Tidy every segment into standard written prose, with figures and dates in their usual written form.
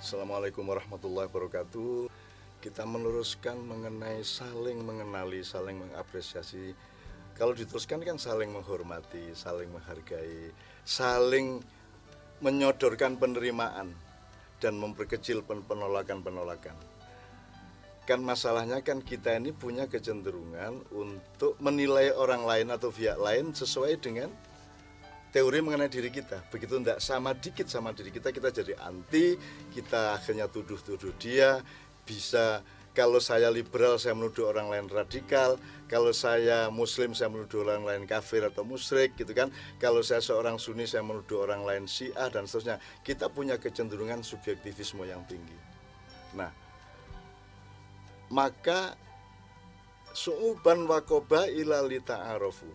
Assalamualaikum warahmatullahi wabarakatuh. Kita meneruskan mengenai saling mengenali, saling mengapresiasi. Kalau diteruskan kan saling menghormati, saling menghargai, saling menyodorkan penerimaan dan memperkecil penolakan-penolakan. Kan masalahnya kan kita ini punya kecenderungan untuk menilai orang lain atau pihak lain sesuai dengan teori mengenai diri kita. Begitu tidak sama dikit sama diri kita, kita jadi anti, kita akhirnya tuduh-tuduh dia. Bisa, kalau saya liberal saya menuduh orang lain radikal, kalau saya muslim saya menuduh orang lain kafir atau musyrik gitu kan. Kalau saya seorang sunni saya menuduh orang lain syiah dan seterusnya. Kita punya kecenderungan subjektivisme yang tinggi. Nah, maka su'uban wakoba ila lita'arofu,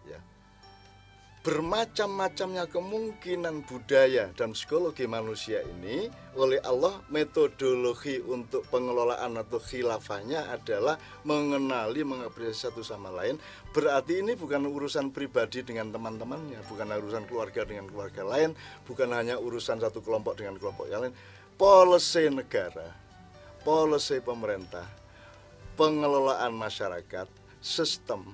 ya, bermacam-macamnya kemungkinan budaya dan psikologi manusia ini oleh Allah, metodologi untuk pengelolaan atau khilafahnya adalah mengenali, mengapresiasi satu sama lain. Berarti ini bukan urusan pribadi dengan teman-temannya, bukan urusan keluarga dengan keluarga lain, bukan hanya urusan satu kelompok dengan kelompok yang lain. Policy negara, policy pemerintah, pengelolaan masyarakat, sistem,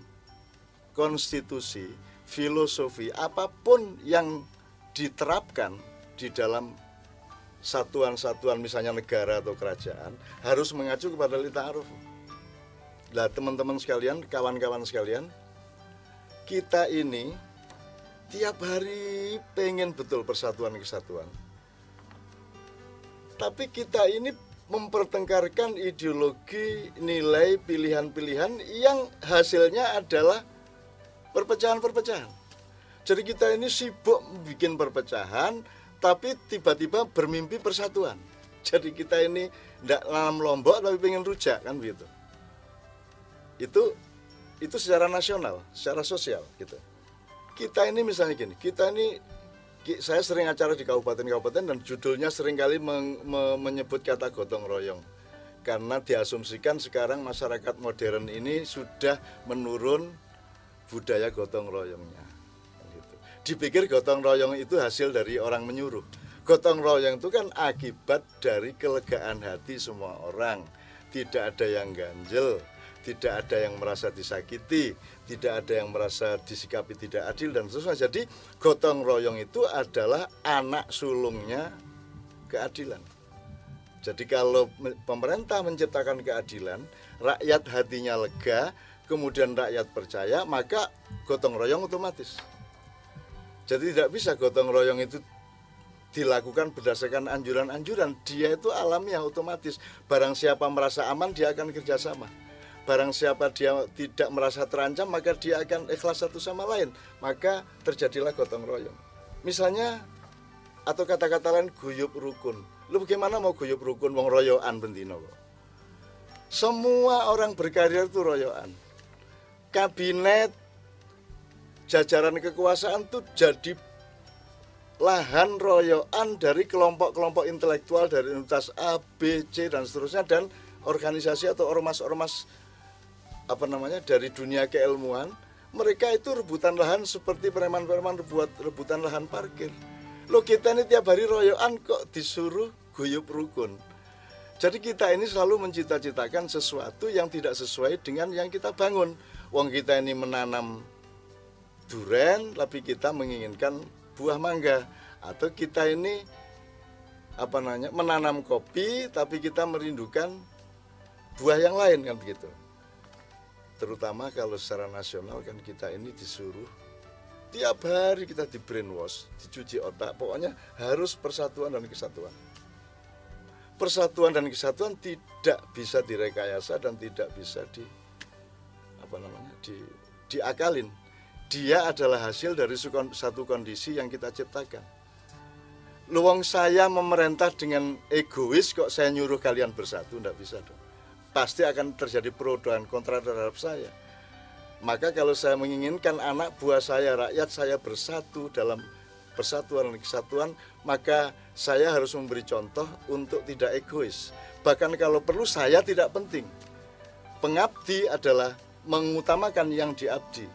konstitusi, filosofi, apapun yang diterapkan di dalam satuan-satuan misalnya negara atau kerajaan harus mengacu kepada lita'aruf. Nah, teman-teman sekalian, kawan-kawan sekalian, kita ini tiap hari pengen betul persatuan kesatuan. Tapi kita ini mempertengkarkan ideologi, nilai, pilihan-pilihan yang hasilnya adalah perpecahan-perpecahan. Jadi kita ini sibuk bikin perpecahan, tapi tiba-tiba bermimpi persatuan. Jadi kita ini tidak nanam lombok tapi pengen rujak, kan begitu. Itu secara nasional, secara sosial gitu. Kita ini misalnya gini, saya sering acara di kabupaten-kabupaten dan judulnya seringkali menyebut kata gotong royong. Karena diasumsikan sekarang masyarakat modern ini sudah menurun budaya gotong royongnya gitu. Dipikir gotong royong itu hasil dari orang menyuruh. Gotong royong itu kan akibat dari kelegaan hati semua orang. Tidak ada yang ganjel, tidak ada yang merasa disakiti, tidak ada yang merasa disikapi tidak adil dan seterusnya. Jadi gotong royong itu adalah anak sulungnya keadilan. Jadi kalau pemerintah menciptakan keadilan, rakyat hatinya lega, kemudian rakyat percaya, maka gotong royong otomatis. Jadi tidak bisa gotong royong itu dilakukan berdasarkan anjuran-anjuran. Dia itu alamiah, otomatis. Barang siapa merasa aman, dia akan kerjasama. Barang siapa dia tidak merasa terancam, maka dia akan ikhlas satu sama lain. Maka terjadilah gotong royong. Misalnya, atau kata-kata lain, guyub rukun. Lu bagaimana mau guyub rukun, wong royoan bentino kok? Semua orang berkarir itu royoan. Kabinet, jajaran kekuasaan itu jadi lahan royoan dari kelompok-kelompok intelektual dari universitas A, B, C dan seterusnya, dan organisasi atau ormas-ormas dari dunia keilmuan. Mereka itu rebutan lahan seperti preman-preman rebutan lahan parkir. Loh, kita ini tiap hari royoan kok disuruh guyub rukun. Jadi kita ini selalu mencita-citakan sesuatu yang tidak sesuai dengan yang kita bangun. Wong kita ini menanam duren, tapi kita menginginkan buah mangga. Atau kita ini menanam kopi, tapi kita merindukan buah yang lain, kan begitu. Terutama kalau secara nasional kan kita ini disuruh tiap hari kita di brainwash, dicuci otak. Pokoknya harus persatuan dan kesatuan. Persatuan dan kesatuan tidak bisa direkayasa dan tidak bisa diakalin. Dia adalah hasil dari satu kondisi yang kita ciptakan. Luang saya memerintah dengan egois kok saya nyuruh kalian bersatu, tidak bisa dong. Pasti akan terjadi pro dan kontra terhadap saya. Maka kalau saya menginginkan anak buah saya, rakyat saya bersatu dalam persatuan dan kesatuan, maka saya harus memberi contoh untuk tidak egois. Bahkan kalau perlu saya tidak penting. Pengabdi adalah mengutamakan yang diabdi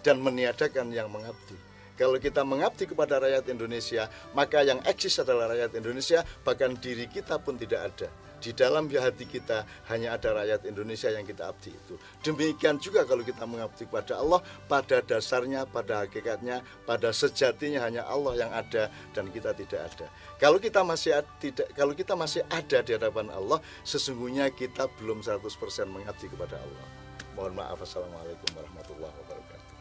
dan meniadakan yang mengabdi. Kalau kita mengabdi kepada rakyat Indonesia, maka yang eksis adalah rakyat Indonesia, bahkan diri kita pun tidak ada. Di dalam hati kita hanya ada rakyat Indonesia yang kita abdi itu. Demikian juga kalau kita mengabdi kepada Allah, pada dasarnya, pada hakikatnya, pada sejatinya hanya Allah yang ada dan kita tidak ada. Kalau kita masih ada di hadapan Allah, sesungguhnya kita belum 100% mengabdi kepada Allah. Mohon maaf. Assalamualaikum warahmatullahi wabarakatuh.